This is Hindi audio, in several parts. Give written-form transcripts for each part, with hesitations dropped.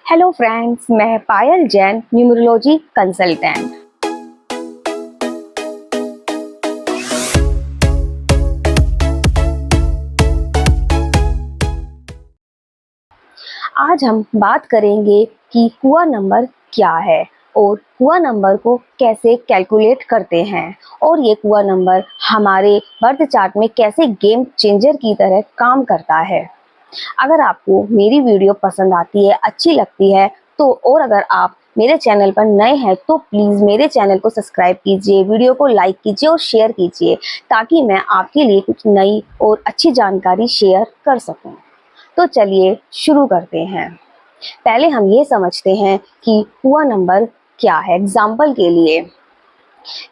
हेलो फ्रेंड्स, मैं पायल जैन, न्यूमरोलॉजी कंसल्टेंट। आज हम बात करेंगे कि हुआ नंबर क्या है और हुआ नंबर को कैसे कैलकुलेट करते हैं और ये हुआ नंबर हमारे बर्थ चार्ट में कैसे गेम चेंजर की तरह काम करता है। अगर आपको मेरी वीडियो पसंद आती है, अच्छी लगती है तो और अगर आप मेरे चैनल पर नए हैं तो प्लीज़ मेरे चैनल को सब्सक्राइब कीजिए, वीडियो को लाइक कीजिए और शेयर कीजिए ताकि मैं आपके लिए कुछ नई और अच्छी जानकारी शेयर कर सकूं। तो चलिए शुरू करते हैं। पहले हम ये समझते हैं कि हुआ नंबर क्या है। एग्जाम्पल के लिए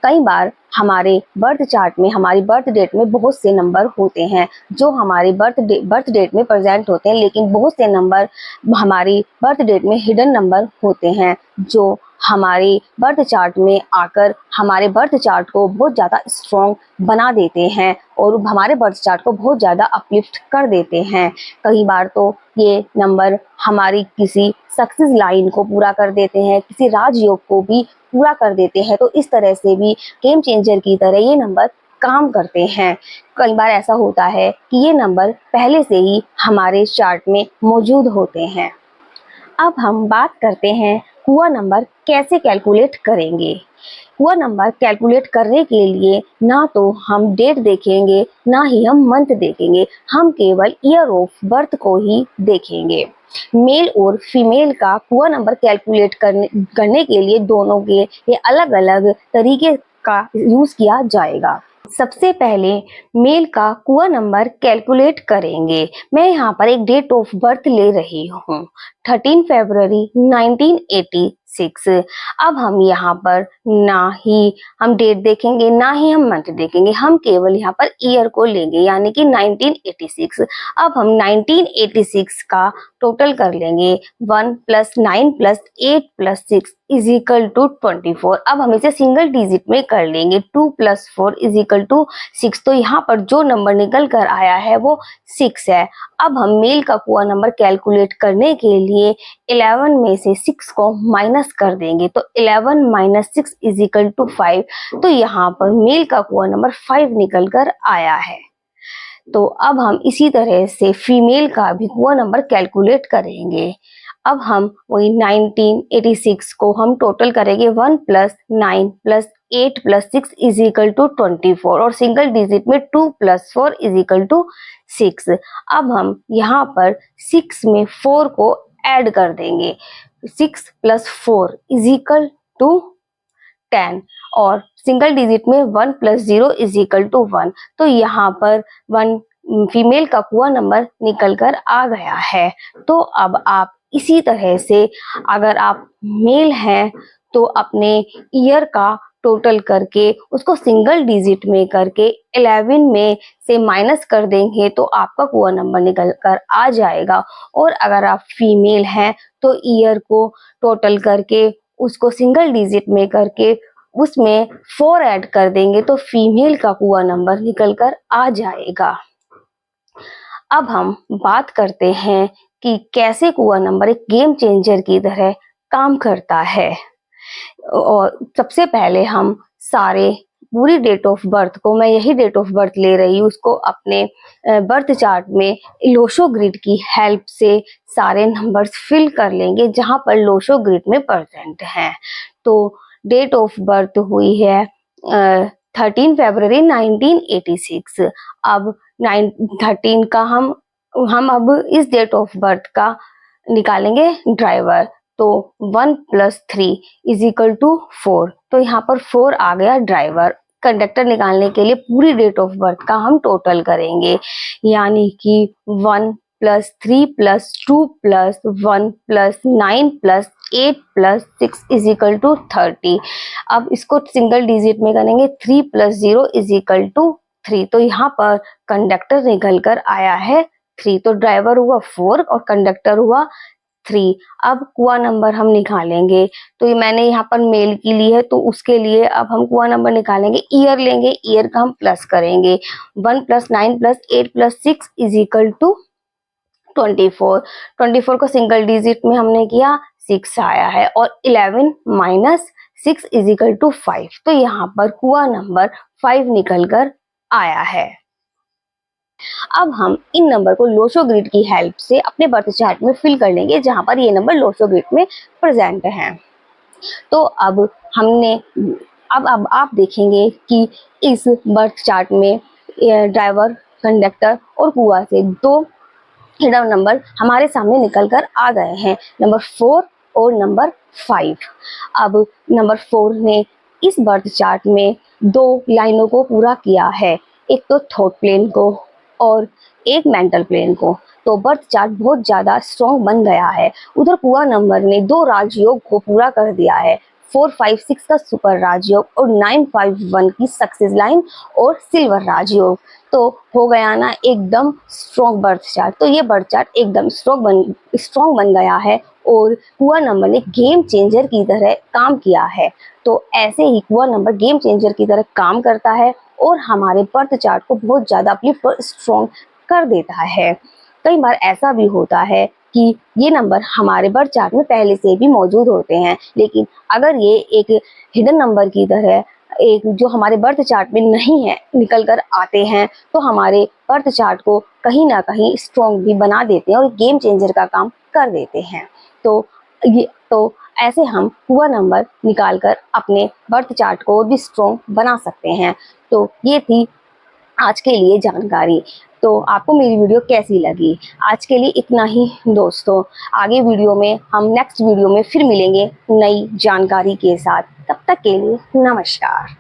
कई बार हमारे बर्थ चार्ट में, हमारी बर्थ डेट में बहुत से नंबर होते हैं जो हमारी बर्थ डेट में प्रेजेंट होते हैं, लेकिन बहुत से नंबर हमारी बर्थ डेट में हिडन नंबर होते हैं जो हमारे बर्थ चार्ट में आकर हमारे बर्थ चार्ट को बहुत ज़्यादा स्ट्रॉन्ग बना देते हैं और हमारे बर्थ चार्ट को बहुत ज़्यादा अपलिफ्ट कर देते हैं। कई बार तो ये नंबर हमारी किसी सक्सेस लाइन को पूरा कर देते हैं, किसी राजयोग को भी पूरा कर देते हैं। तो इस तरह से भी गेम चेंजर की तरह ये नंबर काम करते हैं। कई बार ऐसा होता है कि ये नंबर पहले से ही हमारे चार्ट में मौजूद होते हैं। अब हम बात करते हैं हुआ नंबर कैसे कैलकुलेट करेंगे। हुआ नंबर कैलकुलेट करने के लिए ना तो हम डेट देखेंगे, ना ही हम मंथ देखेंगे, हम केवल ईयर ऑफ बर्थ को ही देखेंगे। मेल और फीमेल का हुआ नंबर कैलकुलेट करने के लिए दोनों के ये अलग अलग तरीके का यूज किया जाएगा। सबसे पहले मेल का हुआ नंबर कैलकुलेट करेंगे। मैं यहाँ पर एक डेट ऑफ बर्थ ले रही हूँ, 13 फरवरी 1986। अब हम यहाँ पर ना ही हम डेट देखेंगे, ना ही हम मंथ देखेंगे, हम केवल यहाँ पर ईयर को लेंगे, यानी कि 1986। अब हम 1986 का टोटल कर लेंगे। 1 + 9 + 8 + 6 = 24। अब हम इसे सिंगल डिजिट में कर लेंगे। 2 + 4 = 6। तो यहाँ पर जो नंबर निकल कर आया है वो 6 है। अब हम मेल का हुआ नंबर कैलकुलेट करने के लिए 11 में से 6 को माइनस कर देंगे। तो 11 - 6 = 5। तो यहाँ पर मेल का हुआ नंबर 5 निकल कर आया है। तो अब हम इसी तरह से फीमेल का भी हुआ नंबर कैलकुलेट करेंगे। अब हम वही 1986 को हम टोटल करेंगे। 1 + 9 + 8 + 6 = 24 और सिंगल डिजिट में 2 + 4 = 6। अब हम यहाँ पर 6 में 4 को ऐड कर देंगे। 6 + 4 = 10 और सिंगल डिजिट में 1 + 0 = 1। तो यहाँ पर 1 फीमेल का हुआ नंबर निकल कर आ गया है। तो अब आप इसी तरह से अगर आप मेल हैं तो अपने ईयर का टोटल करके उसको सिंगल डिजिट में करके 11 में से माइनस कर देंगे तो आपका हुआ नंबर निकल कर आ जाएगा। और अगर आप फीमेल हैं तो ईयर को टोटल करके उसको सिंगल डिजिट में करके उसमें 4 ऐड कर देंगे तो फीमेल का हुआ नंबर निकल कर आ जाएगा। अब हम बात करते हैं कि कैसे हुआ नंबर एक गेम चेंजर की तरह काम करता है। और सबसे पहले हम सारे पूरी डेट ऑफ बर्थ को, मैं यही डेट ऑफ बर्थ ले रही हूँ, उसको अपने बर्थ चार्ट में लोशो ग्रिड की हेल्प से सारे नंबर्स फिल कर लेंगे जहां पर लोशो ग्रिड में प्रेजेंट हैं। तो डेट ऑफ बर्थ हुई है 13 फरवरी 1986। अब 13 का हम अब इस डेट ऑफ बर्थ का निकालेंगे ड्राइवर। तो 1 + 3 = 4। तो यहाँ पर 4 आ गया ड्राइवर। कंडक्टर निकालने के लिए पूरी डेट ऑफ बर्थ का हम टोटल करेंगे, यानी कि 1 + 3 + 2 + 1 + 9 + 8 + 6 = 30। अब इसको सिंगल डिजिट में करेंगे। 3 + 0 = 3। तो यहाँ पर कंडक्टर निकल कर आया है 3। तो ड्राइवर हुआ 4 और कंडक्टर हुआ 3। अब कुआ नंबर हम निकालेंगे। तो ये मैंने यहाँ पर मेल की ली है तो उसके लिए अब हम कुआ नंबर निकालेंगे। ईयर लेंगे, ईयर का हम प्लस करेंगे। 1 + 9 + 8 + 6 = 24, 24 को सिंगल डिजिट में हमने किया 6 आया है और 11 माइनस 6 इज इक्वल टू 5। तो यहाँ पर हुआ नंबर 5 निकल कर आया है। अब हम इन नंबर को लोशो ग्रिड की हेल्प से अपने बर्थ चार्ट में फिल कर लेंगे, जहां पर ये नंबर लोशो ग्रिड में प्रेजेंट हैं। तो अब आप देखेंगे कि इस बर्थ चार्ट में ड्राइवर, कंडक्टर और कुआ से दो हिडन नंबर हमारे सामने निकल कर आ गए हैं, नंबर 4 और नंबर 5। अब नंबर 4 ने इस बर्थ चार्ट में दो लाइनों को पूरा किया है, एक तो थॉट प्लेन को और एक मेंटल प्लेन को। तो बर्थ चार्ट बहुत ज्यादा स्ट्रॉन्ग बन गया है। उधर कुआ नंबर ने दो राजयोग को पूरा कर दिया है, 4, 5, 6 का सुपर राजयोग और 9, 5, 1 की सक्सेस लाइन और सिल्वर राजयोग। तो हो गया ना एकदम स्ट्रॉन्ग बर्थ चार्ट। तो ये बर्थ चार्ट एकदम स्ट्रॉन्ग बन गया है और कुआ नंबर ने गेम चेंजर की तरह काम किया है। तो ऐसे ही कुआ नंबर गेम चेंजर की तरह काम करता है और हमारे बर्थ चार्ट को बहुत ज़्यादा अपलिफ्ट और स्ट्रॉन्ग कर देता है। कई बार ऐसा भी होता है कि ये नंबर हमारे बर्थ चार्ट में पहले से भी मौजूद होते हैं, लेकिन अगर ये एक हिडन नंबर की तरह एक जो हमारे बर्थ चार्ट में नहीं है निकल कर आते हैं, तो हमारे बर्थ चार्ट को कहीं ना कहीं स्ट्रॉन्ग भी बना देते हैं और गेम चेंजर का काम कर देते हैं। तो ऐसे हम हुआ नंबर निकाल कर अपने बर्थ चार्ट को और भी स्ट्रॉन्ग बना सकते हैं। तो ये थी आज के लिए जानकारी। तो आपको मेरी वीडियो कैसी लगी? आज के लिए इतना ही दोस्तों। आगे वीडियो में हम नेक्स्ट वीडियो में फिर मिलेंगे नई जानकारी के साथ। तब तक के लिए नमस्कार।